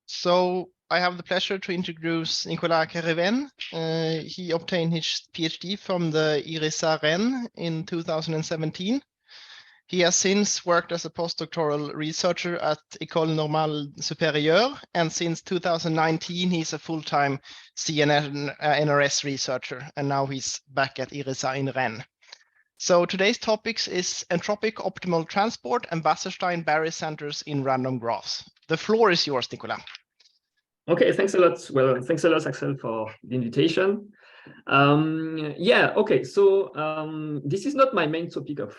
So I have the pleasure to introduce Nicolas Keriven. He obtained his PhD from the IRISA Rennes in 2017. He has since worked as a postdoctoral researcher at École Normale Supérieure, and since 2019 he's a full-time CNN NRS researcher, and now he's back at IRISA in Rennes. So today's topics is entropic optimal transport and Wasserstein Barycenters in random graphs. The floor is yours, Nicolas. Okay, thanks a lot. Well, thanks a lot, Axel, for the invitation. Okay, so this is not my main topic of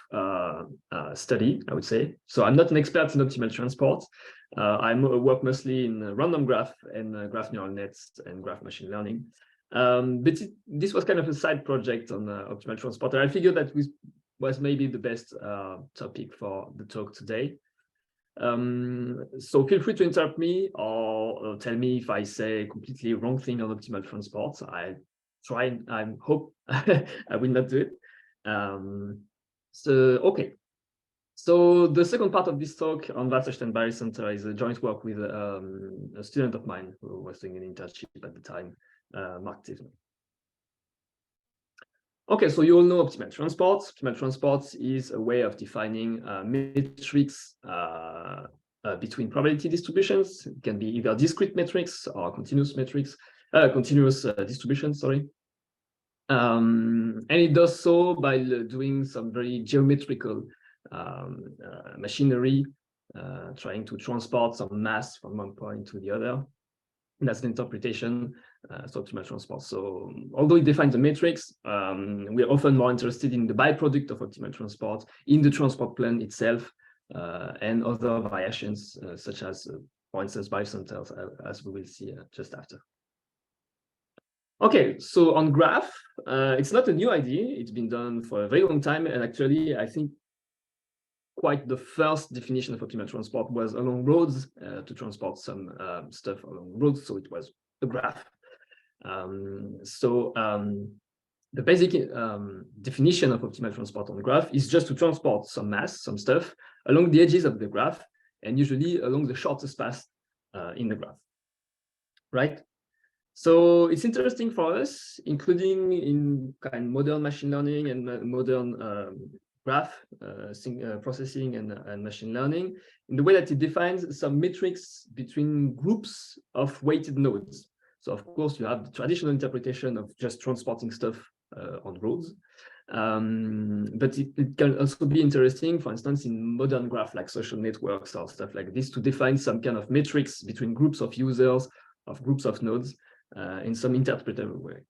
study, I would say. So I'm not an expert in optimal transport. I work mostly in random graph and graph neural nets and graph machine learning. But this was kind of a side project on optimal transport. And I figured that was maybe the best topic for the talk today. So feel free to interrupt me or tell me if I say completely wrong thing on optimal transport. I hope I will not do it. Okay. So the second part of this talk on Wasserstein Barycenter is a joint work with a student of mine who was doing an internship at the time, Marc Theveneau. Okay, so you all know optimal transport. Optimal transport is a way of defining metrics between probability distributions. It can be either discrete metrics or continuous metrics, distributions, sorry. And it does so by doing some very geometrical machinery, trying to transport some mass from one point to the other. And that's the interpretation, so optimal transport. So although it defines the matrix, we're often more interested in the byproduct of optimal transport, in the transport plan itself, and other variations, such as, for instance, barycenters, as we will see just after. Okay, so on graph, it's not a new idea. It's been done for a very long time. And actually, I think quite the first definition of optimal transport was along roads, to transport some stuff along roads. So it was a graph. The basic definition of optimal transport on the graph is just to transport some mass, some stuff, along the edges of the graph, and usually along the shortest path in the graph, right? So it's interesting for us, including in kind of modern machine learning and modern graph processing and machine learning, in the way that it defines some metrics between groups of weighted nodes. So of course, you have the traditional interpretation of just transporting stuff on roads. But it can also be interesting, for instance, in modern graph like social networks or stuff like this, to define some kind of metrics between groups of users, of groups of nodes, in some interpretable way,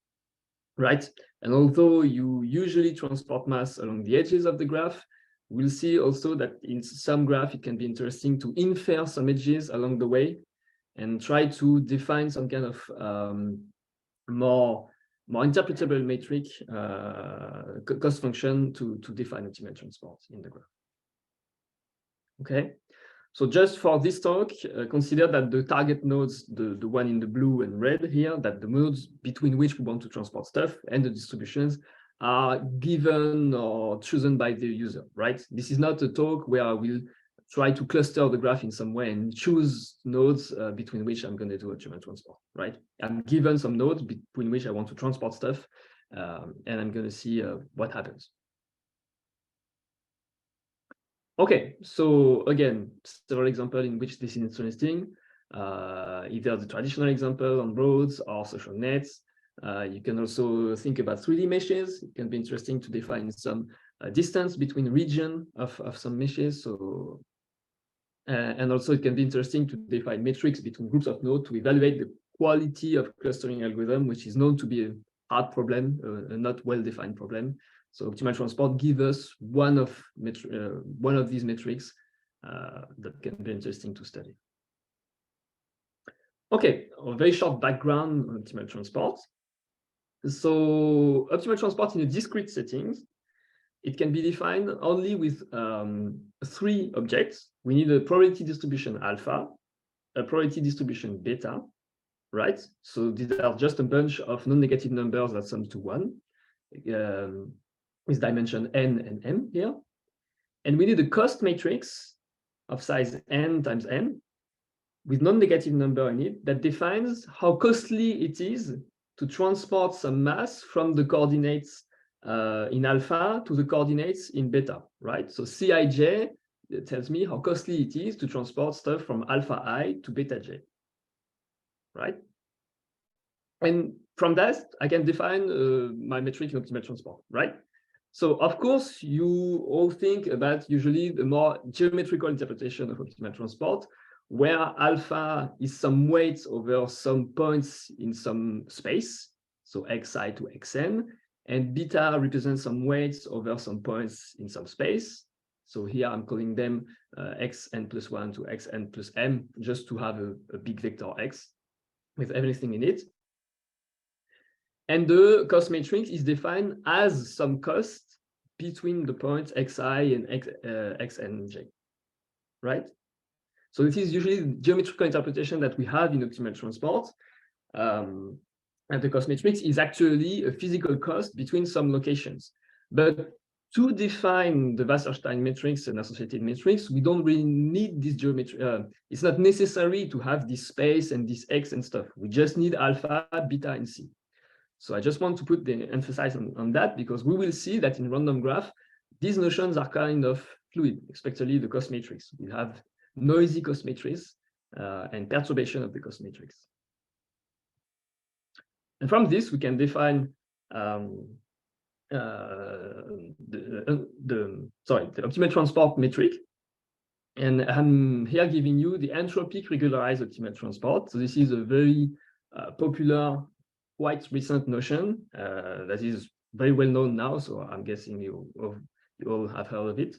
right? And although you usually transport mass along the edges of the graph, we'll see also that in some graph, it can be interesting to infer some edges along the way and try to define some kind of more interpretable metric, cost function to define optimal transport in the graph. Okay. So just for this talk, consider that the target nodes, the one in the blue and red here, that the nodes between which we want to transport stuff and the distributions are given or chosen by the user, right? This is not a talk where I will try to cluster the graph in some way and choose nodes between which I'm going to do optimal transport, right? I'm given some nodes between which I want to transport stuff, and I'm going to see what happens. Okay, so again, several examples in which this is interesting, either the traditional example on roads or social nets. You can also think about 3D meshes. It can be interesting to define some distance between region of some meshes. So, and also it can be interesting to define metrics between groups of nodes to evaluate the quality of clustering algorithm, which is known to be a hard problem, a not well-defined problem. So optimal transport gives us one of these metrics that can be interesting to study. Okay, a very short background on optimal transport. So optimal transport in a discrete settings, it can be defined only with 3 objects. We need a probability distribution alpha, a probability distribution beta, right? So these are just a bunch of non-negative numbers that sum to 1. With dimension n and m here. And we need a cost matrix of size n times n with non-negative number in it that defines how costly it is to transport some mass from the coordinates in alpha to the coordinates in beta, right? So Cij tells me how costly it is to transport stuff from alpha I to beta j, right? And from that, I can define my metric in optimal transport, right? So of course, you all think about usually the more geometrical interpretation of optimal transport, where alpha is some weight over some points in some space, so xi to xn, and beta represents some weights over some points in some space. So here I'm calling them xn plus 1 to xn plus m, just to have a big vector x with everything in it. And the cost matrix is defined as some cost between the points xi and xnj, right? So this is usually the geometrical interpretation that we have in optimal transport. And the cost matrix is actually a physical cost between some locations. But to define the Wasserstein matrix and associated matrix, we don't really need this geometry. It's not necessary to have this space and this x and stuff. We just need alpha, beta, and c. So I just want to put the emphasis on that, because we will see that in random graph, these notions are kind of fluid, especially the cost matrix. We have noisy cost matrix and perturbation of the cost matrix. And from this, we can define the optimal transport metric. And I'm here giving you the entropic-regularized optimal transport. So this is a very popular, quite recent notion that is very well known now. So I'm guessing you all have heard of it.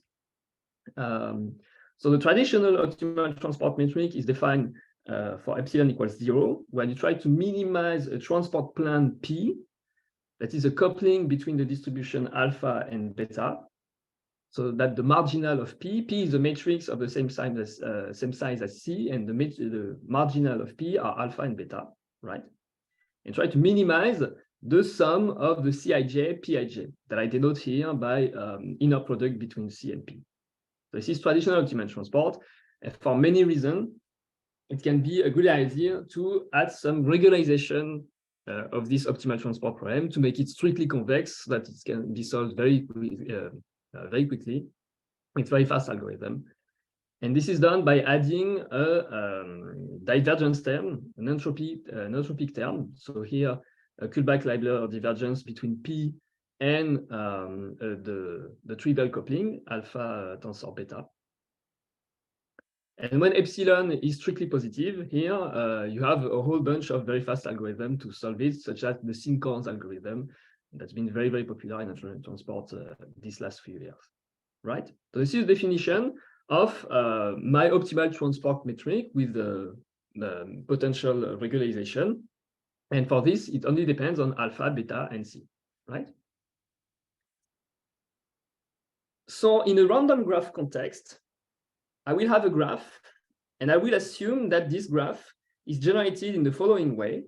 So the traditional optimal transport metric is defined for epsilon equals 0, where you try to minimize a transport plan P, that is a coupling between the distribution alpha and beta, so that the marginal of P is a matrix of the same size as C, and the marginal of P are alpha and beta, right? And try to minimize the sum of the Cij, Pij, that I denote here by inner product between C and P. So this is traditional optimal transport, and for many reasons, it can be a good idea to add some regularization of this optimal transport problem to make it strictly convex, so that it can be solved very quickly. It's very fast algorithm. And this is done by adding a divergence term, an entropic term. So here, a Kullback-Leibler divergence between P and the trivial coupling, alpha tensor beta. And when epsilon is strictly positive, here you have a whole bunch of very fast algorithms to solve it, such as the Sinkorns algorithm, that's been very, very popular in optimal transport these last few years, right? So this is the definition of my optimal transport metric with the potential regularization. And for this, it only depends on alpha, beta, and c, right? So in a random graph context, I will have a graph, and I will assume that this graph is generated in the following way.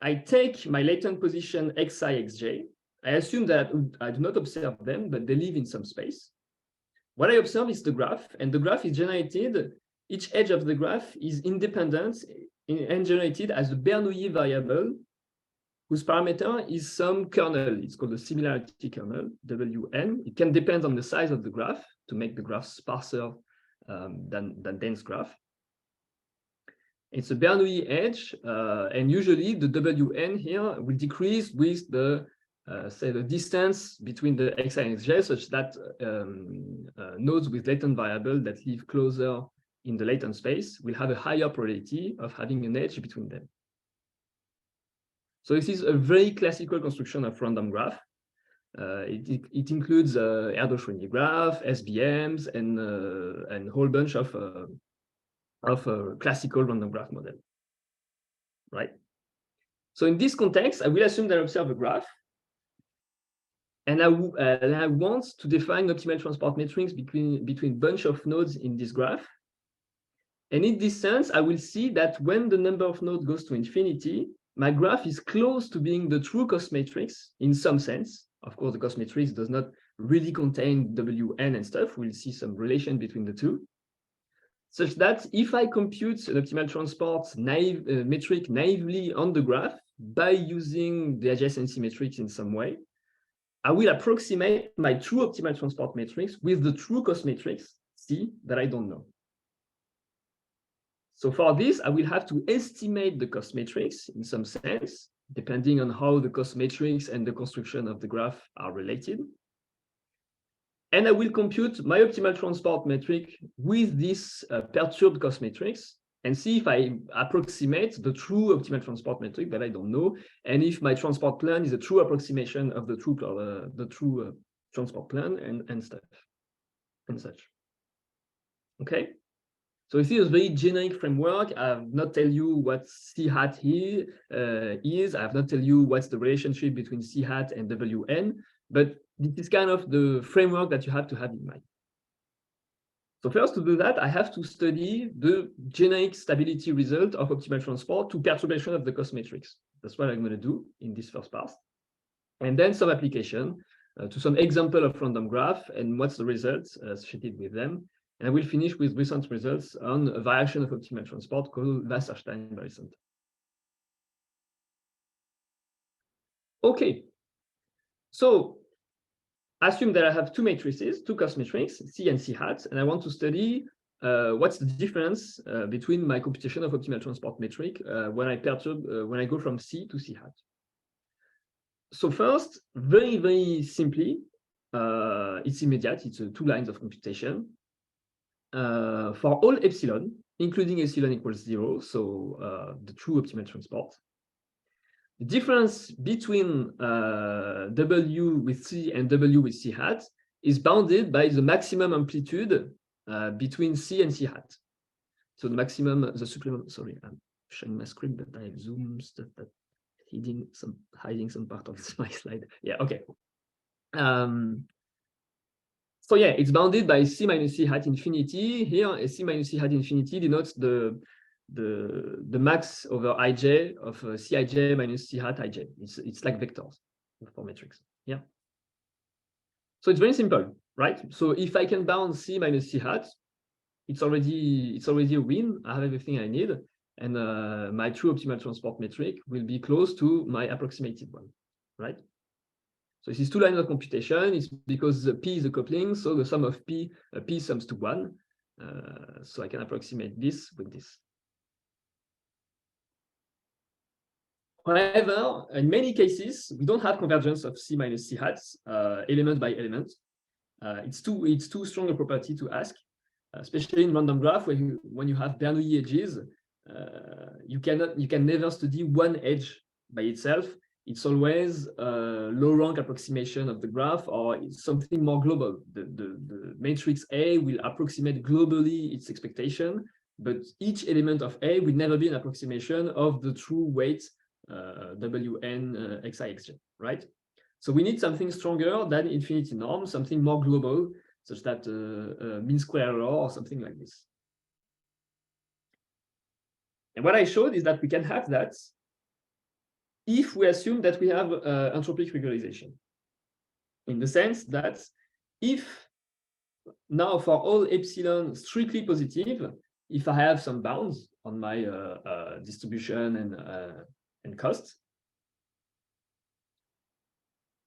I take my latent position xi, xj. I assume that I do not observe them, but they live in some space. What I observe is the graph, and the graph is generated. Each edge of the graph is independent and generated as a Bernoulli variable, whose parameter is some kernel. It's called the similarity kernel, Wn. It can depend on the size of the graph to make the graph sparser than dense graph. It's a Bernoulli edge, and usually the Wn here will decrease with the say the distance between the xi and xj, such that nodes with latent variable that live closer in the latent space will have a higher probability of having an edge between them. So this is a very classical construction of random graph. It includes Erdős-Rényi graph, SBMs, and a whole bunch of classical random graph model, right? So in this context, I will assume that I observe a graph, and I want to define optimal transport matrix between bunch of nodes in this graph. And in this sense, I will see that when the number of nodes goes to infinity, my graph is close to being the true cost matrix in some sense. Of course, the cost matrix does not really contain Wn and stuff. We'll see some relation between the two. such that if I compute an optimal transport metric naively on the graph by using the adjacency matrix in some way, I will approximate my true optimal transport matrix with the true cost matrix C that I don't know. So for this, I will have to estimate the cost matrix in some sense, depending on how the cost matrix and the construction of the graph are related. And I will compute my optimal transport metric with this perturbed cost matrix and see if I approximate the true optimal transport metric that I don't know, and if my transport plan is a true approximation of the true transport plan and stuff and such. Okay. So this is a very generic framework. I have not tell you what C hat here is. I have not tell you what's the relationship between C hat and WN, but this is kind of the framework that you have to have in mind. So first, to do that, I have to study the generic stability result of optimal transport to perturbation of the cost matrix. That's what I'm going to do in this first part. And then some application to some example of random graph and what's the results associated with them. And I will finish with recent results on a variation of optimal transport called Wasserstein Barycenters. Okay, so assume that I have two matrices, two cost matrices, C and C hat, and I want to study what's the difference between my computation of optimal transport metric when I go from C to C hat. So first, very, very simply, it's immediate. It's 2 lines of computation. For all epsilon, including epsilon equals 0, so the true optimal transport, the difference between W with C and W with C hat is bounded by the maximum amplitude between C and C hat. So the maximum, the supplement, sorry, I'm showing my screen, but I have Zoom stuff that hiding some part of my slide. Yeah, okay. So yeah, it's bounded by C minus C hat infinity. Here, a C minus C hat infinity denotes the max over ij of Cij minus C hat ij. It's like vectors for metrics. Yeah. So it's very simple, right? So if I can bound C minus C hat, it's already a win. I have everything I need, and my true optimal transport metric will be close to my approximated one, right? So this is 2 lines of computation. It's because the P is a coupling, so the sum of P sums to 1. So I can approximate this with this. However, in many cases, we don't have convergence of C minus C hats element by element. It's too strong a property to ask, especially in random graph when you have Bernoulli edges. You can never study one edge by itself. It's always a low rank approximation of the graph, or it's something more global. The matrix A will approximate globally its expectation, but each element of A will never be an approximation of the true weight Wn xi xj, right? So we need something stronger than infinity norm, something more global, such that mean square error or something like this. And what I showed is that we can have that if we assume that we have entropic regularization, in the sense that if now for all epsilon strictly positive, if I have some bounds on my distribution and cost,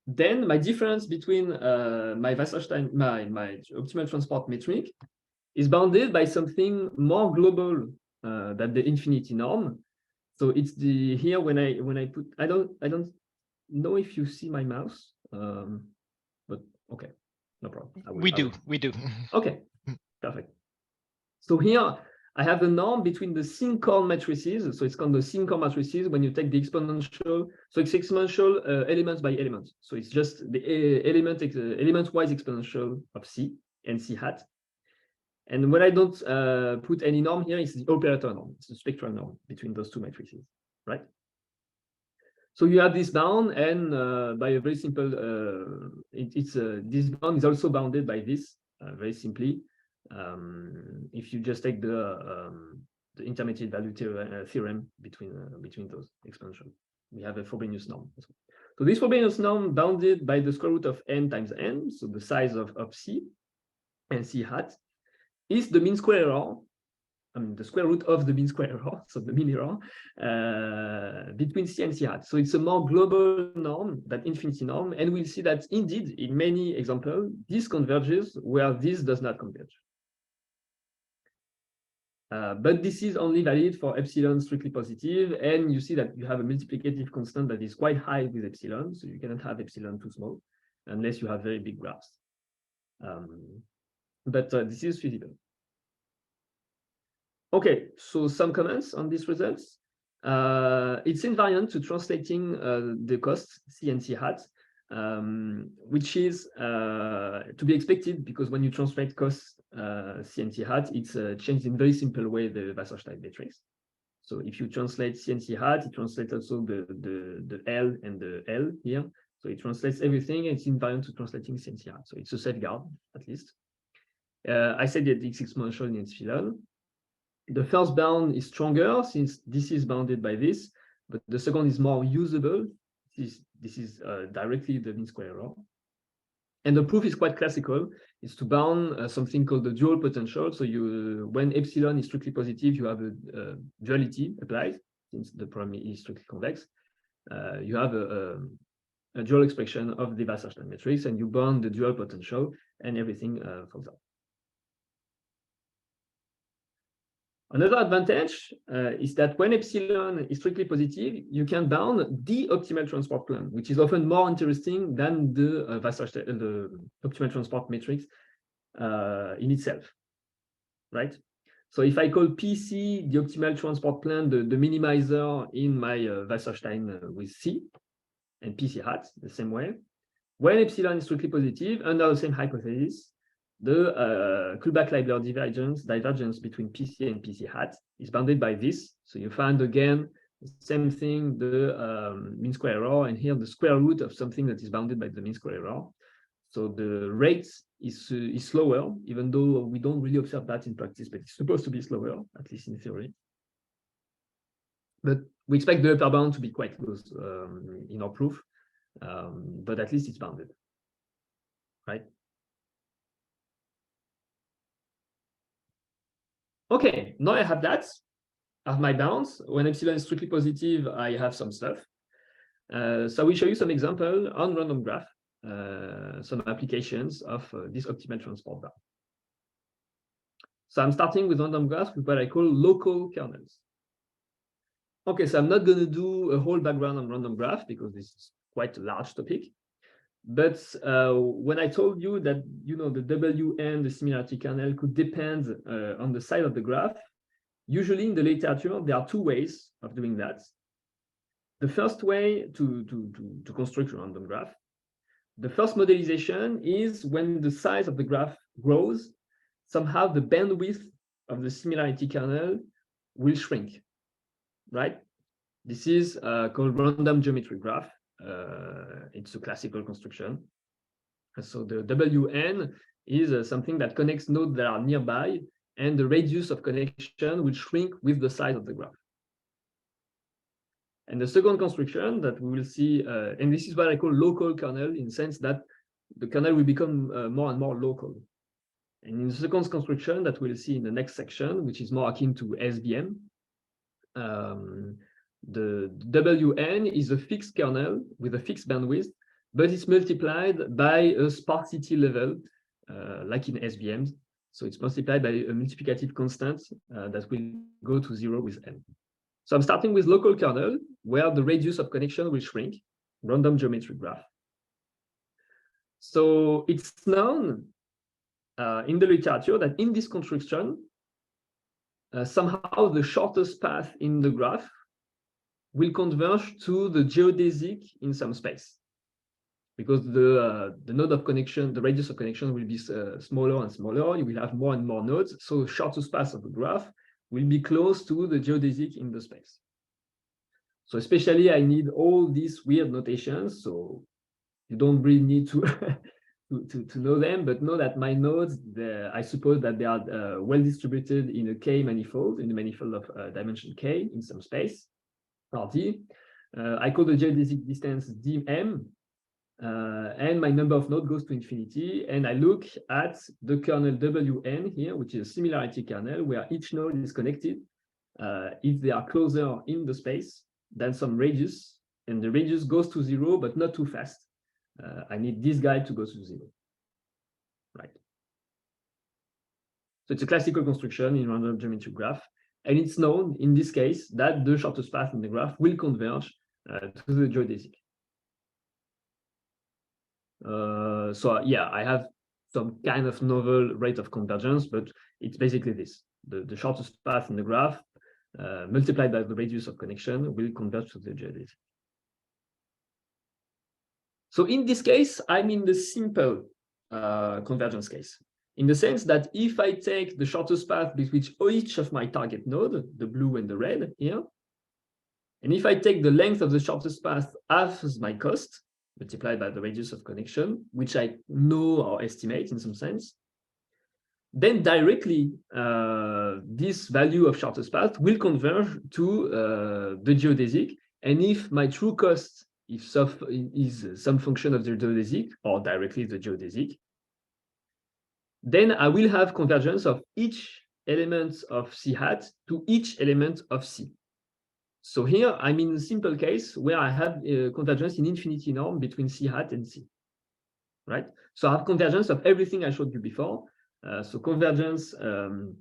then my difference between my Wasserstein, my optimal transport metric is bounded by something more global than the infinity norm. So it's the here when I put I don't know if you see my mouse, but okay, no problem. We do. Okay, perfect. So here I have the norm between the sin-corn matrices. So it's called the sin-corn matrices when you take the exponential. So it's exponential element by element. So it's just the element-wise exponential of C and C hat. And when I don't put any norm here, it's the operator norm. It's the spectral norm between those two matrices, right? So you have this bound, and by a very simple, this bound is also bounded by this very simply. If you just take the intermediate value theorem between those exponential, we have a Frobenius norm. So this Frobenius norm bounded by the square root of n times n, so the size of C and C hat, is the mean square error the square root of the mean square error, so the mean error, between C and C hat. So it's a more global norm than infinity norm. And we'll see that indeed, in many examples, this converges where this does not converge. But this is only valid for epsilon strictly positive. And you see that you have a multiplicative constant that is quite high with epsilon. So you cannot have epsilon too small unless you have very big graphs. But this is feasible. Okay, so some comments on these results. It's invariant to translating the costs C and C hat, which is to be expected because when you translate costs C and C hat, it's changed in very simple way the Wasserstein matrix. So if you translate C and C hat, it translates also the L and the L here. So it translates everything, and it's invariant to translating C and C hat. So it's a safeguard at least. I said that it's exponential in epsilon. The first bound is stronger since this is bounded by this, but the second is more usable. This is directly the mean square error. And the proof is quite classical. It's to bound something called the dual potential. So when epsilon is strictly positive, you have a duality applied, since the problem is strictly convex. You have a dual expression of the Wasserstein matrix, and you bound the dual potential, and everything falls out. Another advantage is that when epsilon is strictly positive, you can bound the optimal transport plan, which is often more interesting than the optimal transport matrix in itself, right? So if I call PC the optimal transport plan, the minimizer in my Wasserstein with C, and PC hat the same way, when epsilon is strictly positive, under the same hypothesis, the Kullback-Leibler divergence between PC and PC hat is bounded by this. So you find again the same thing, the mean square error, and here the square root of something that is bounded by the mean square error. So the rate is slower, even though we don't really observe that in practice, but it's supposed to be slower, at least in theory. But we expect the upper bound to be quite close in our proof, but at least it's bounded, right? Okay, now I have that. I have my bounds. When epsilon is strictly positive, I have some stuff. So I will show you some example on random graph, some applications of this optimal transport bound. So I'm starting with random graphs with what I call local kernels. Okay, so I'm not going to do a whole background on random graph because this is quite a large topic. But when I told you that the WN, the similarity kernel, could depend on the side of the graph, usually in the literature there are two ways of doing that. The first way to construct a random graph, the first modelization is when the size of the graph grows, somehow the bandwidth of the similarity kernel will shrink, right? This is called random geometry graph. It's a classical construction. So the WN is something that connects nodes that are nearby, and the radius of connection will shrink with the size of the graph. And the second construction that we will see, and this is what I call local kernel, in the sense that the kernel will become more and more local. And in the second construction that we'll see in the next section, which is more akin to SVM, the WN is a fixed kernel with a fixed bandwidth, but it's multiplied by a sparsity level, like in SVMs. So it's multiplied by a multiplicative constant that will go to 0 with n. So I'm starting with local kernel, where the radius of connection will shrink, random geometry graph. So it's known in the literature that in this construction, somehow the shortest path in the graph will converge to the geodesic in some space, because the node of connection, the radius of connection will be smaller and smaller. You will have more and more nodes. So the shortest path of the graph will be close to the geodesic in the space. So especially I need all these weird notations. So you don't really need to to know them, but know that my nodes, I suppose that they are well distributed in a K manifold, in the manifold of dimension K in some space, or D. I call the geodesic distance dm. and my number of nodes goes to infinity, and I look at the kernel Wn here, which is a similarity kernel where each node is connected if they are closer in the space than some radius, and the radius goes to 0, but not too fast. I need this guy to go to 0, right? So it's a classical construction in random geometric graph, and it's known in this case that the shortest path in the graph will converge to the geodesic. So yeah, I have some kind of novel rate of convergence, but it's basically this: the shortest path in the graph multiplied by the radius of connection will converge to the geodesic. So in this case, I'm in the simple convergence case, in the sense that if I take the shortest path between each of my target node, the blue and the red here, and if I take the length of the shortest path as my cost, multiplied by the radius of connection, which I know or estimate in some sense, then directly this value of shortest path will converge to the geodesic. And if my true cost is some function of the geodesic or directly the geodesic, then I will have convergence of each element of C hat to each element of C. So here I'm in a simple case where I have convergence in infinity norm between C hat and C, right? So I have convergence of everything I showed you before. So convergence of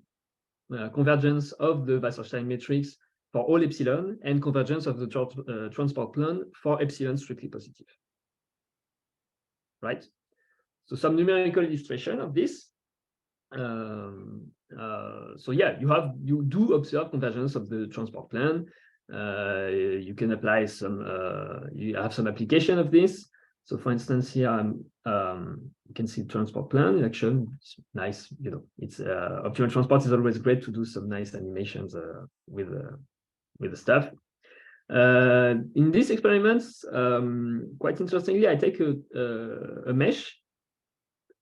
the Wasserstein matrix for all epsilon, and convergence of the transport plan for epsilon strictly positive, right? So some numerical illustration of this. So yeah, you do observe convergence of the transport plan. You can apply some. You have some application of this. So for instance, here you can see transport plan in action. It's nice, you know. It's optimal transport is always great to do some nice animations with the stuff. In these experiments, quite interestingly, I take a mesh.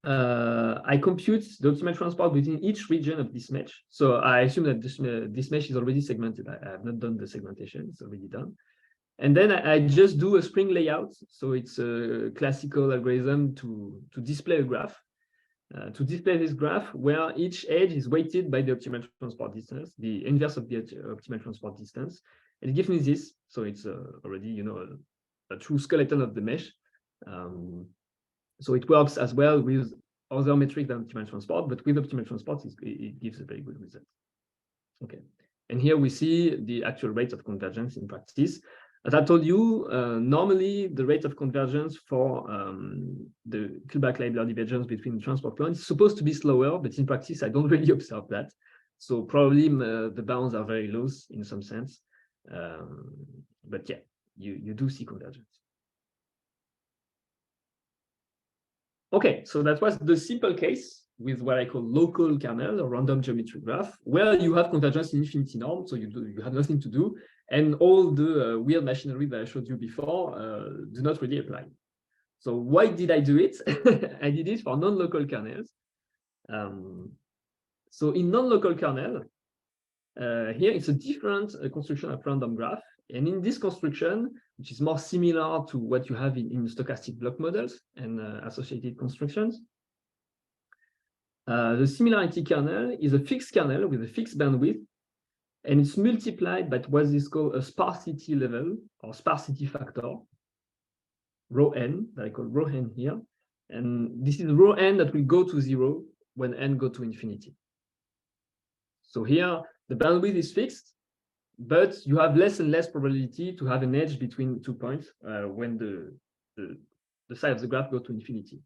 I compute the optimal transport within each region of this mesh. So I assume that this mesh is already segmented. I have not done the segmentation, it's already done. And then I just do a spring layout. So it's a classical algorithm to display a graph. To display this graph where each edge is weighted by the optimal transport distance, the inverse of the optimal transport distance. And it gives me this. So it's already, you know, a true skeleton of the mesh. So it works as well with other metrics than optimal transport, but with optimal transport, it gives a very good result. Okay, and here we see the actual rate of convergence in practice. As I told you, normally the rate of convergence for the Kullback-Leibler divergence between the transport plans is supposed to be slower, but in practice, I don't really observe that. So probably the bounds are very loose in some sense. But yeah, you do see convergence. Okay, so that was the simple case with what I call local kernel or random geometric graph, where you have convergence in infinity norm, so you have nothing to do, and all the weird machinery that I showed you before do not really apply. So why did I do it? I did it for non-local kernels. So in non-local kernel, here it's a different construction of random graph. And in this construction, which is more similar to what you have in stochastic block models and associated constructions, the similarity kernel is a fixed kernel with a fixed bandwidth, and it's multiplied by what is called a sparsity level or sparsity factor, rho n, that I call rho n here. And this is rho n that will go to 0 when n go to infinity. So here, the bandwidth is fixed, but you have less and less probability to have an edge between 2 points when the side of the graph go to infinity.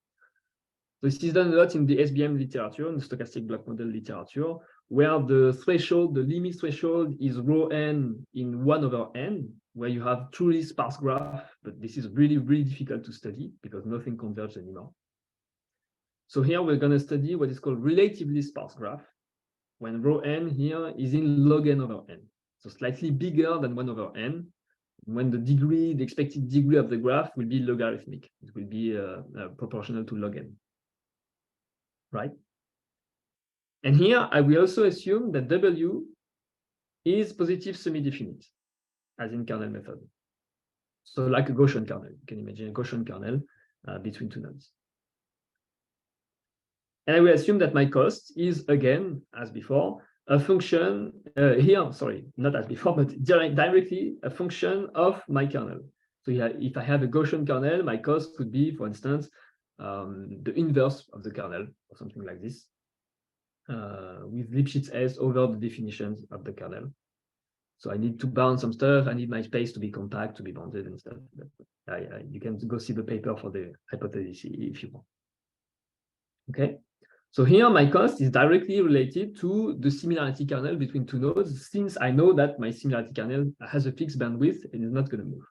So this is done a lot in the SBM literature, in the stochastic block model literature, where the threshold, the limit threshold is rho n in 1/n, where you have truly sparse graph, but this is really, really difficult to study because nothing converges anymore. So here we're going to study what is called relatively sparse graph, when rho n here is in log n over n. So slightly bigger than 1/n, when the expected degree of the graph will be logarithmic. It will be proportional to log n, right? And here I will also assume that W is positive semi-definite, as in kernel method. So like a Gaussian kernel, you can imagine a Gaussian kernel between two nodes. And I will assume that my cost is, again, as before, a function here, sorry, not as before, but directly a function of my kernel. So if I have a Gaussian kernel, my cost could be, for instance, the inverse of the kernel or something like this, with Lipschitz S over the definitions of the kernel. So I need to bound some stuff. I need my space to be compact, to be bounded and stuff. You can go see the paper for the hypothesis if you want. Okay. So here my cost is directly related to the similarity kernel between two nodes, since I know that my similarity kernel has a fixed bandwidth and is not going to move.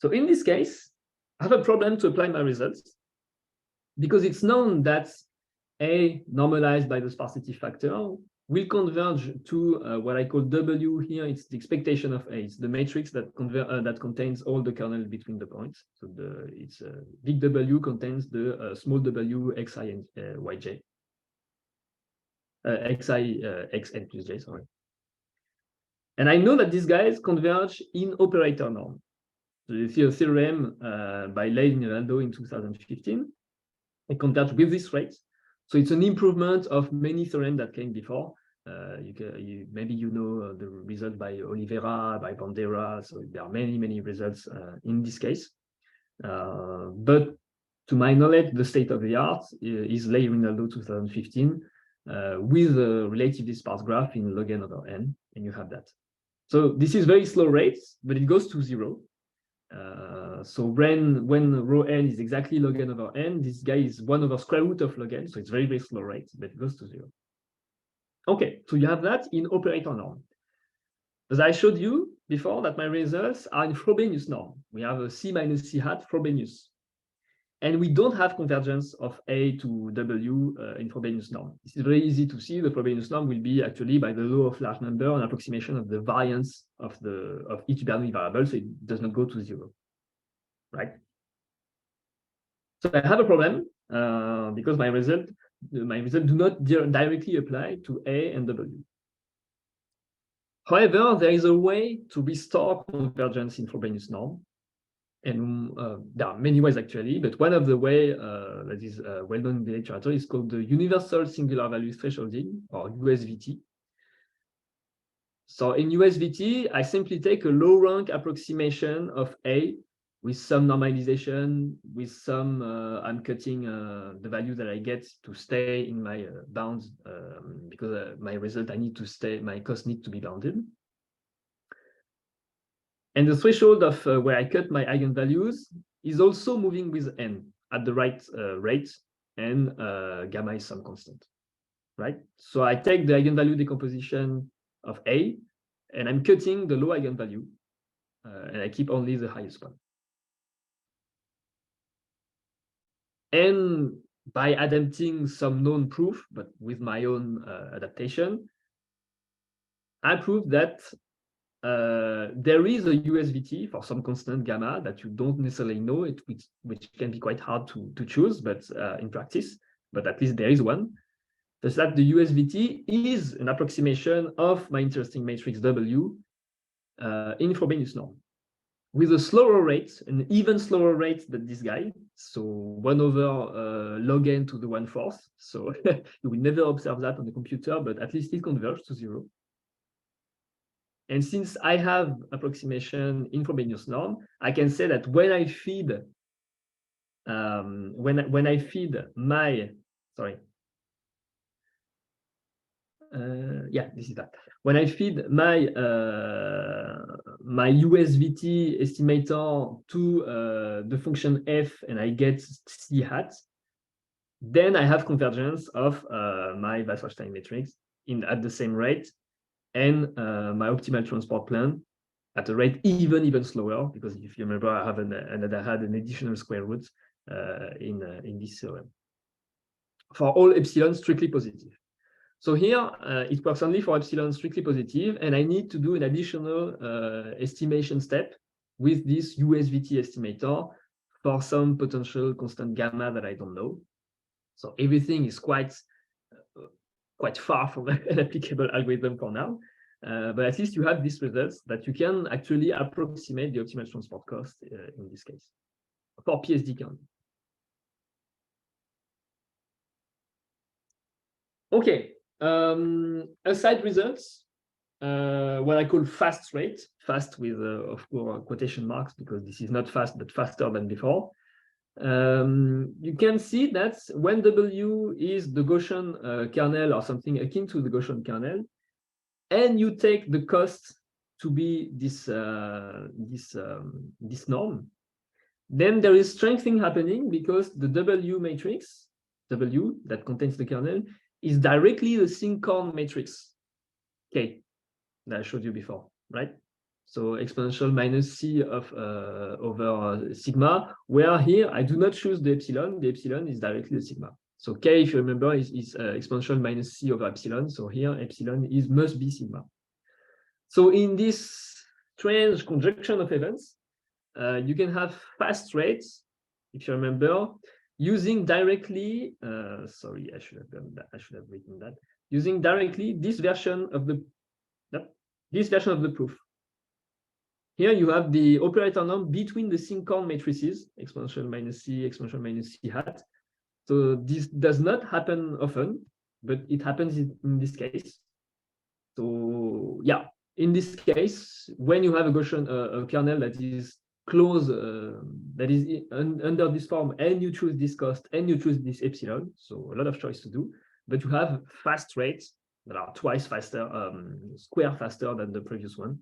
So in this case, I have a problem to apply my results because it's known that A normalized by the sparsity factor will converge to what I call W here. It's the expectation of A. It's the matrix that contains all the kernel between the points. So it's big W contains the small W xi and yj. Xi xn plus j, sorry. And I know that these guys converge in operator norm. So you see a theorem by Leigh and Rinaldo in 2015. It converges with this rate. So it's an improvement of many theorems that came before. Maybe you know the result by Oliveira, by Bandera. So there are many results in this case. But to my knowledge, the state of the art is Leigh Rinaldo 2015 with a relatively sparse graph in log n over n, and you have that. So this is very slow rates, but it goes to 0. So when rho n is exactly log n over n, this guy is 1 over square root of log n. So it's very slow rate, but it goes to 0. Okay, so you have that in operator norm. As I showed you before, that my results are in Frobenius norm. We have a C minus C hat Frobenius. And we don't have convergence of A to W in Frobenius norm. This is very easy to see. The Frobenius norm will be actually, by the law of large number, an approximation of the variance of each Bernoulli variable, so it does not go to 0, right? So I have a problem because my result do not directly apply to A and W. However, there is a way to restore convergence in Frobenius norm. And there are many ways actually, but one of the ways that is well known in the literature is called the universal singular value thresholding, or USVT. So in USVT, I simply take a low rank approximation of A with some normalization, with some, I'm cutting the value that I get to stay in my bounds because my result, I need to stay, my cost need to be bounded. And the threshold of where I cut my eigenvalues is also moving with n at the right rate, and gamma is some constant, right? So I take the eigenvalue decomposition of A, and I'm cutting the low eigenvalue, and I keep only the highest one. And by adapting some known proof, but with my own adaptation, I prove that there is a USVT for some constant gamma that you don't necessarily know, which can be quite hard to choose, but in practice, but at least there is one. Thus that the USVT is an approximation of my interesting matrix W in Frobenius norm, with a slower rate, an even slower rate than this guy. So 1 over log n to the 1/4. So you will never observe that on the computer, but at least it converges to 0. And since I have approximation in Frobenius norm, I can say that when I feed my, sorry, this is that. When I feed my my USVT estimator to the function f, and I get C hat, then I have convergence of my Wasserstein matrix at the same rate, and my optimal transport plan at a rate even slower, because if you remember, I have had an additional square root in this theorem for all epsilon strictly positive. So here it works only for epsilon strictly positive, and I need to do an additional estimation step with this USVT estimator for some potential constant gamma that I don't know. So everything is quite far from an applicable algorithm for now. But at least you have these results that you can actually approximate the optimal transport cost in this case for PSD kernel. Okay, aside results, what I call fast rate, fast with of course quotation marks, because this is not fast but faster than before. You can see that when W is the Gaussian kernel or something akin to the Gaussian kernel, and you take the cost to be this norm, then there is strengthening happening because the W matrix, W that contains the kernel, is directly the sinkhorn matrix K that I showed you before, right? So exponential minus C of over sigma, where here I do not choose the epsilon is directly the sigma. So K, if you remember, is exponential minus C over epsilon. So here epsilon must be sigma. So in this strange conjunction of events, you can have fast rates, if you remember, using directly, sorry, I should have done that. I should have written that. Using directly this version of the proof. Here you have the operator norm between the sinkhorn matrices, exponential minus C hat. So this does not happen often, but it happens in this case. So yeah, in this case, when you have a Gaussian kernel that is close, that is under this form, and you choose this cost, and you choose this epsilon, so a lot of choice to do, but you have fast rates that are twice faster, square faster than the previous one.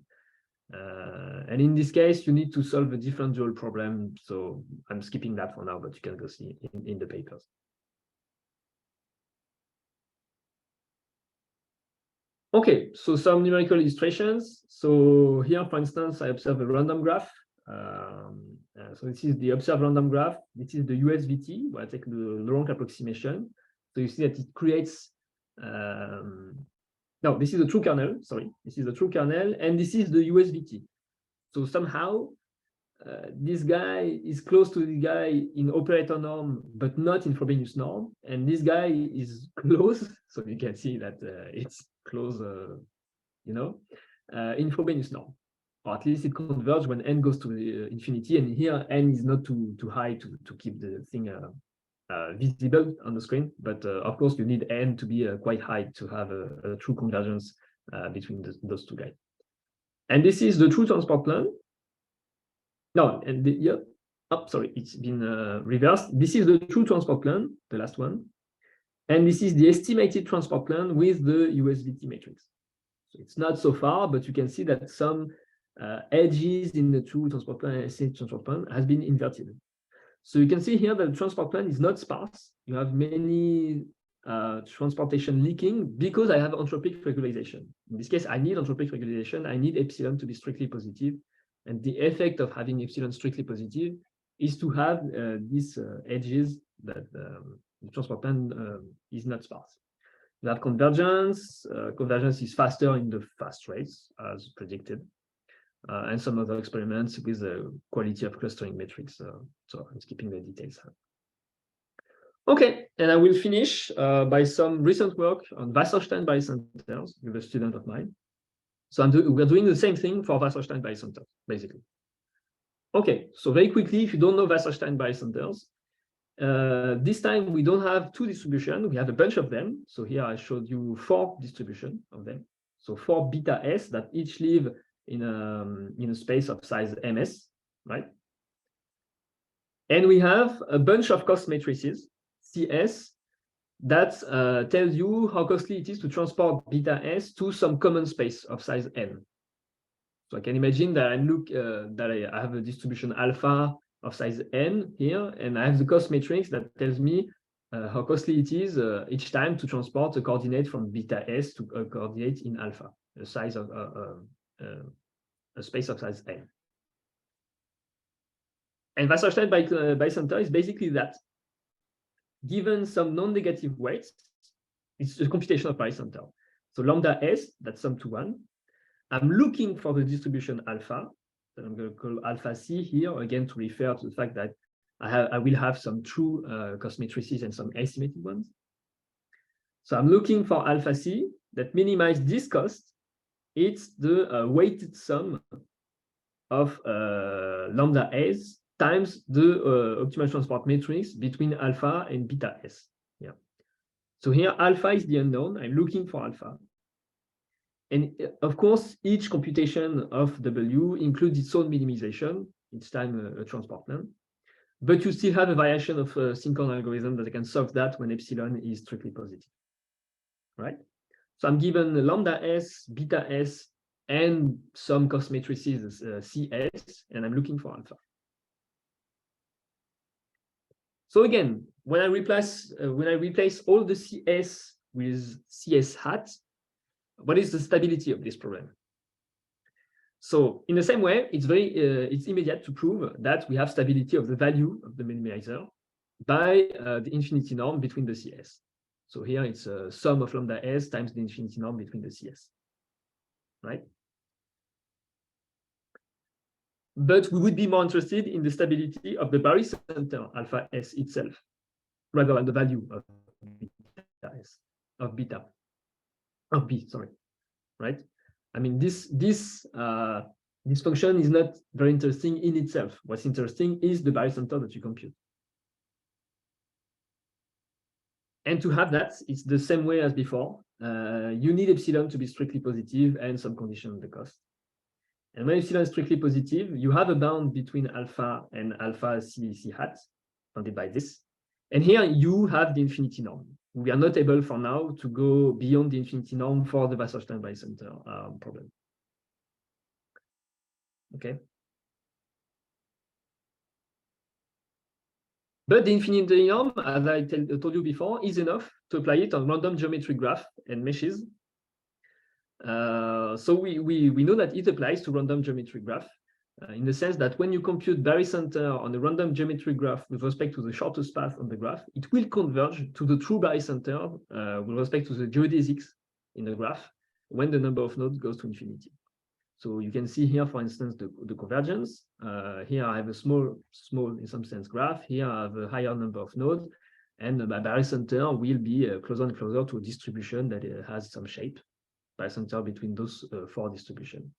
And in this case, you need to solve a differential problem. So I'm skipping that for now, but you can go see in the papers. Okay, so some numerical illustrations. So here, for instance, I observe a random graph. So this is the observed random graph. This is the USVT, where I take the Laurent approximation. So you see that it creates, no, this is a true kernel, sorry. This is a true kernel, and this is the USVT. So somehow, this guy is close to the guy in operator norm, but not in Frobenius norm. And this guy is close, so you can see that it's close, in Frobenius norm. Or at least it converges when n goes to the infinity. And here, n is not too high to keep the thing visible on the screen. But of course, you need n to be quite high to have a true convergence between those two guys. And this is the true transport plan. No, and sorry, it's been reversed. This is the true transport plan, the last one. And this is the estimated transport plan with the USVT matrix. So it's not so far, but you can see that some edges in the true transport plan and estimated transport plan has been inverted. So you can see here that the transport plan is not sparse. You have many transportation leaking because I have entropic regularization. In this case, I need entropic regularization. I need epsilon to be strictly positive. And the effect of having epsilon strictly positive is to have these edges that the transport plan is not sparse. You have convergence. Convergence is faster in the fast rates as predicted. And some other experiments with the quality of clustering metrics. So I'm skipping the details. Okay, and I will finish by some recent work on Wasserstein Barycenters with a student of mine. So we're doing the same thing for Wasserstein Barycenters, basically. Okay, so very quickly, if you don't know Wasserstein Barycenters, this time we don't have two distributions, we have a bunch of them. So here I showed you 4 distributions of them. So 4 beta S that each live in a space of size ms, right? And we have a bunch of cost matrices, CS, that tells you how costly it is to transport beta S to some common space of size n. So I can imagine that I have a distribution alpha of size n here, and I have the cost matrix that tells me how costly it is each time to transport a coordinate from beta S to a coordinate in alpha, a size of a space of size n. And Wasserstein Barycenter is basically that. Given some non-negative weights, it's a computation of Barycenter. So lambda S, that's sum to 1. I'm looking for the distribution alpha, that I'm going to call alpha C here, again, to refer to the fact that I will have some true cost matrices and some estimated ones. So I'm looking for alpha C that minimize this cost it's the weighted sum of lambda s times the optimal transport matrix between alpha and beta s. Yeah. So here alpha is the unknown. I'm looking for alpha. And of course, each computation of W includes its own minimization, each time a transport plan. But you still have a variation of Synchron algorithm that can solve that when epsilon is strictly positive, right? So I'm given lambda s, beta s, and some cost matrices CS, and I'm looking for alpha. So again, when I replace all the CS with CS hat, what is the stability of this problem? So in the same way, it's immediate to prove that we have stability of the value of the minimizer by the infinity norm between the CS. So here it's a sum of lambda s times the infinity norm between the CS, right? But we would be more interested in the stability of the barycenter alpha s itself, rather than the value of beta s, of B, sorry, right? I mean, this function is not very interesting in itself. What's interesting is the barycenter that you compute. And to have that, it's the same way as before. You need epsilon to be strictly positive and some condition on the cost. And when epsilon is strictly positive, you have a bound between alpha and alpha C hat, bounded by this. And here you have the infinity norm. We are not able for now to go beyond the infinity norm for the Wasserstein Barycenter problem. Okay. But the infinity norm, as I told you before, is enough to apply it on random geometric graph and meshes. So we know that it applies to random geometric graph in the sense that when you compute barycenter on a random geometric graph with respect to the shortest path on the graph, it will converge to the true barycenter with respect to the geodesics in the graph when the number of nodes goes to infinity. So you can see here, for instance, the convergence. Here I have a small, in some sense, graph. Here I have a higher number of nodes, and my barycenter will be closer and closer to a distribution that has some shape. Barycenter between those four distributions.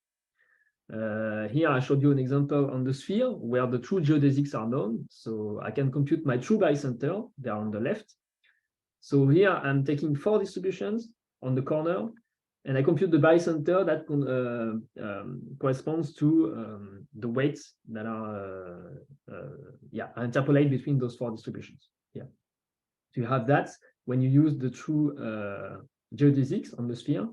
Here I showed you an example on the sphere where the true geodesics are known. So I can compute my true barycenter. They are on the left. So here I'm taking four distributions on the corner, and I compute the barycenter that corresponds to the weights that are I interpolate between those four distributions. Yeah. So you have that when you use the true geodesics on the sphere.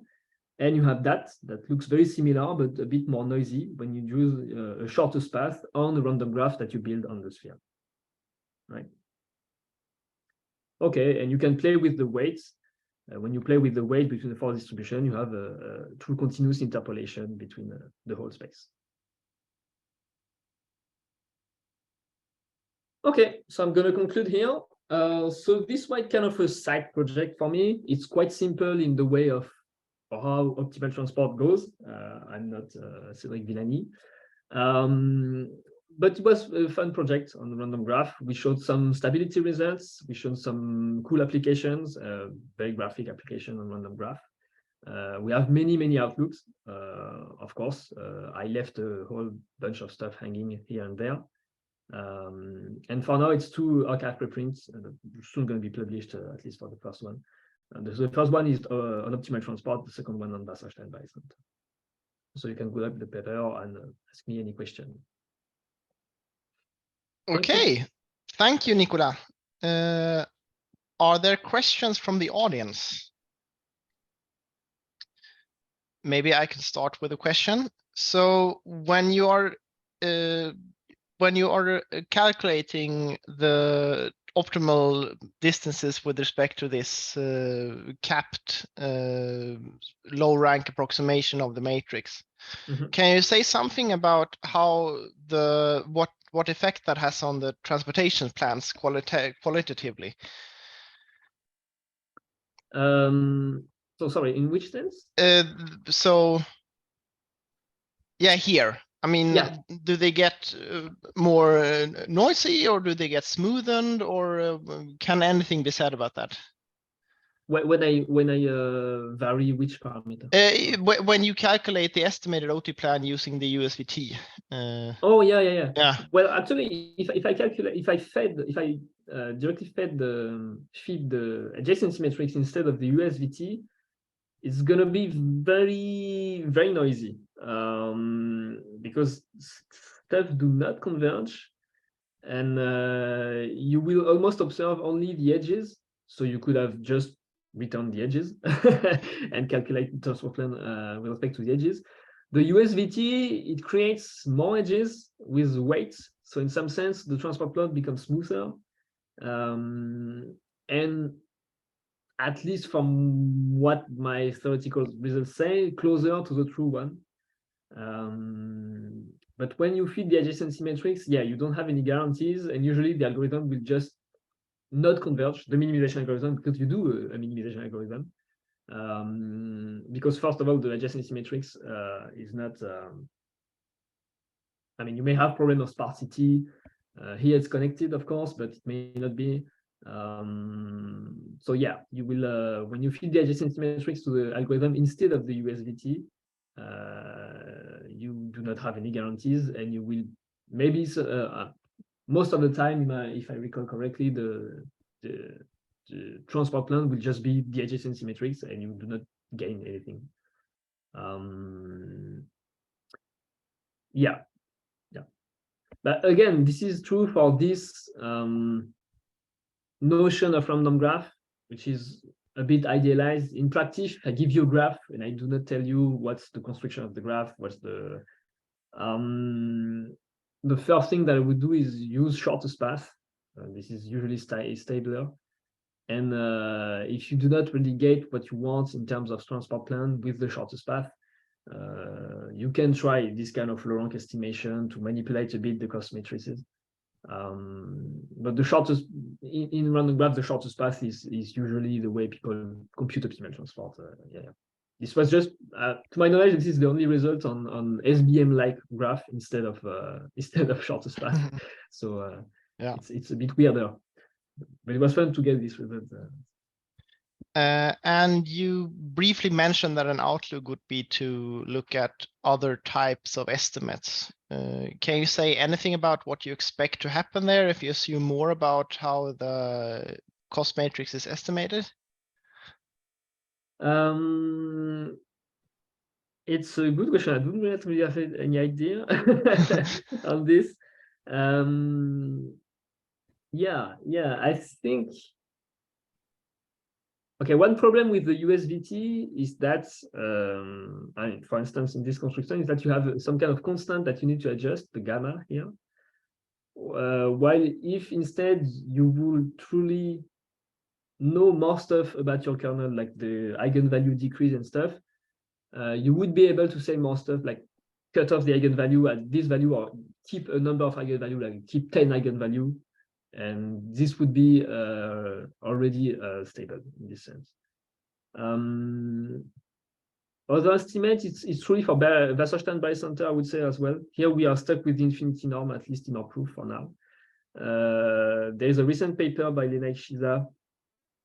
And you have that looks very similar, but a bit more noisy when you use a shortest path on a random graph that you build on the sphere, right? Okay, and you can play with the weights. When you play with the weight between the four distribution, you have a true continuous interpolation between the whole space. Okay, so I'm going to conclude here. So this might kind of a side project for me. It's quite simple in the way of how optimal transport goes. I'm not Cédric Villani. But it was a fun project on the random graph. We showed some stability results. We showed some cool applications, very graphic application on random graph. We have many outlooks. Of course, I left a whole bunch of stuff hanging here and there. And for now, it's 2 archive preprints, soon going to be published, at least for the first one. The first one is on optimal transport, the second one on Wasserstein Barycenter. So you can go up the paper and ask me any question. Okay, thank you, Nicolas. Are there questions from the audience? Maybe I can start with a question. So when you are calculating the optimal distances with respect to this capped low rank approximation of the matrix, can you say something about how what effect that has on the transportation plans qualitatively? So sorry, in which sense? So yeah, here. I mean, yeah. Do they get more noisy, or do they get smoothened, or can anything be said about that? when I vary which parameter? When you calculate the estimated OT plan using the USVT. Oh yeah. Yeah. Well, actually, if I directly feed the adjacency matrix instead of the USVT, it's gonna be very noisy, because stuff do not converge, and you will almost observe only the edges. So you could have just returned the edges and calculate the transfer plan with respect to the edges. The USVT, it creates more edges with weights. So in some sense, the transport plot becomes smoother. And at least from what my theoretical results say, closer to the true one. But when you feed the adjacency matrix, yeah, you don't have any guarantees, and usually the algorithm will just not converge, the minimization algorithm, because you do a minimization algorithm. Because first of all, the adjacency matrix is not, I mean, you may have problem of sparsity. Here it's connected, of course, but it may not be. So yeah, you will, when you feed the adjacency matrix to the algorithm instead of the USVT, you do not have any guarantees, and you will maybe most of the time, if I recall correctly, the transport plan will just be the adjacency matrix, and you do not gain anything. Yeah. But again, this is true for this notion of random graph, which is a bit idealized. In practice, I give you a graph and I do not tell you what's the construction of the graph, what's the first thing that I would do is use shortest path. This is usually stabler. And if you do not really get what you want in terms of transport plan with the shortest path, you can try this kind of low rank estimation to manipulate a bit the cost matrices. But the shortest in random graph, the shortest path is usually the way people compute optimal transport. Yeah. This was just, to my knowledge, this is the only result on SBM-like graph instead of shortest path. So yeah, it's a bit weirder, but it was fun to get this result. And you briefly mentioned that an outlook would be to look at other types of estimates. Can you say anything about what you expect to happen there if you assume more about how the cost matrix is estimated? It's a good question. I don't really have any idea on this. Yeah, I think. Okay, one problem with the USVT is that, I mean, for instance, in this construction, is that you have some kind of constant that you need to adjust, the gamma here. While if instead you would truly know more stuff about your kernel, like the eigenvalue decrease and stuff, you would be able to say more stuff like cut off the eigenvalue at this value or keep a number of eigenvalue, like keep 10 eigenvalue. And this would be already stable in this sense. Other estimates, it's truly for Wasserstein Barycenter, I would say as well. Here we are stuck with the infinity norm, at least in our proof for now. There is a recent paper by Lena Ishiza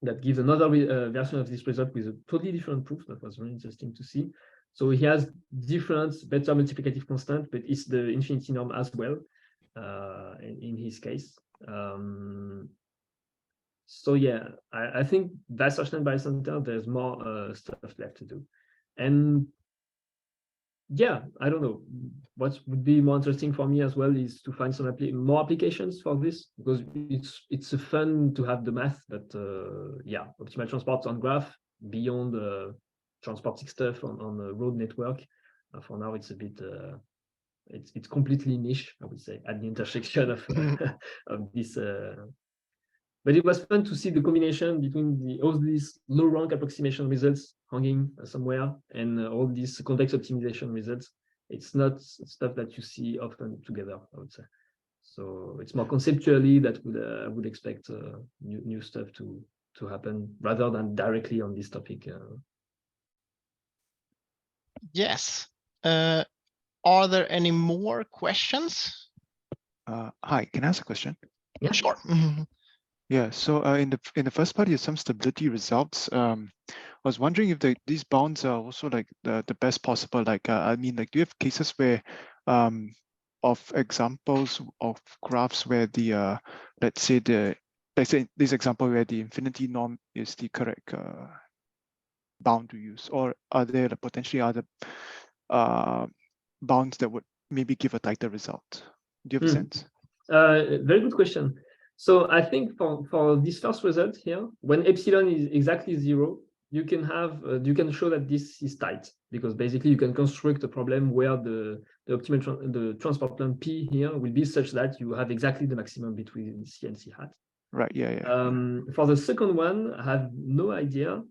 that gives another version of this result with a totally different proof. That was very interesting to see. So he has different, better multiplicative constant, but it's the infinity norm as well in his case. So yeah, I think Wasserstein Barycenter, there's more stuff left to do. And yeah, I don't know. What would be more interesting for me as well is to find some more applications for this, because it's fun to have the math, but yeah, optimal transport on graph beyond transporting stuff on the road network. For now, it's a bit it's completely niche, I would say, at the intersection of of this. But it was fun to see the combination between all these low rank approximation results hanging somewhere and all these convex optimization results. It's not stuff that you see often together, I would say. So it's more conceptually that I would expect new stuff to happen rather than directly on this topic. Yes. Are there any more questions? Hi, can I ask a question? Yeah, sure. Yeah, so in the first part, you have some stability results. I was wondering if these bounds are also like the best possible. Like, I mean, like, do you have cases where, of examples of graphs where the let's say this example where the infinity norm is the correct bound to use, or are there potentially other bounds that would maybe give a tighter result? Do you have a sense? Very good question. So I think for this first result here, when epsilon is exactly 0, you can have you can show that this is tight, because basically you can construct a problem where the optimal the transport plan P here will be such that you have exactly the maximum between C and C hat. Right. Yeah. For the second one, I have no idea.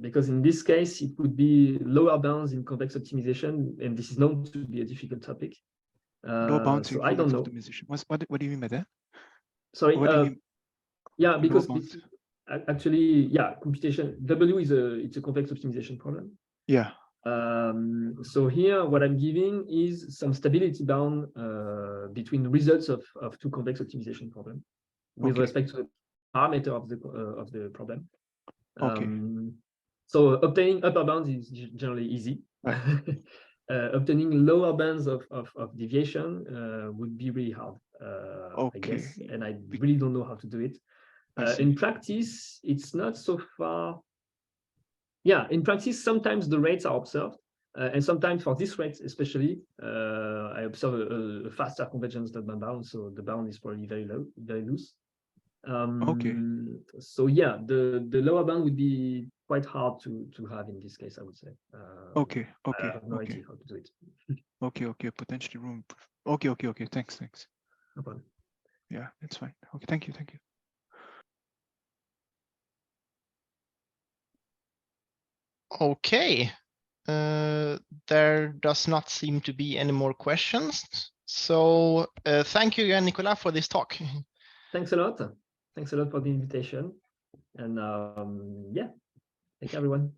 Because in this case, it would be lower bounds in convex optimization, and this is known to be a difficult topic. Lower bounds in So I don't convex know. optimization. What do you mean by that? Sorry. What do you mean? Yeah, because bounds? it's actually, yeah, computation W it's a convex optimization problem. Yeah. So here, what I'm giving is some stability bound between results of two convex optimization problems with respect to the parameter of the problem. So obtaining upper bounds is generally easy. Right. Obtaining lower bands of deviation would be really hard, I guess, and I really don't know how to do it. In practice, it's not so far. Yeah, in practice, sometimes the rates are observed, and sometimes for this rate especially, I observe a faster convergence than my bound, so the bound is probably very low, very loose. So yeah, the lower bound would be quite hard to have in this case, I would say. I have no idea how to do it. Okay. Potentially room. Okay. Thanks. No problem. Yeah, that's fine. Okay, thank you. Okay. There does not seem to be any more questions. So thank you again, Nicolas, for this talk. Thanks a lot. Thanks a lot for the invitation. And yeah, thank you, everyone.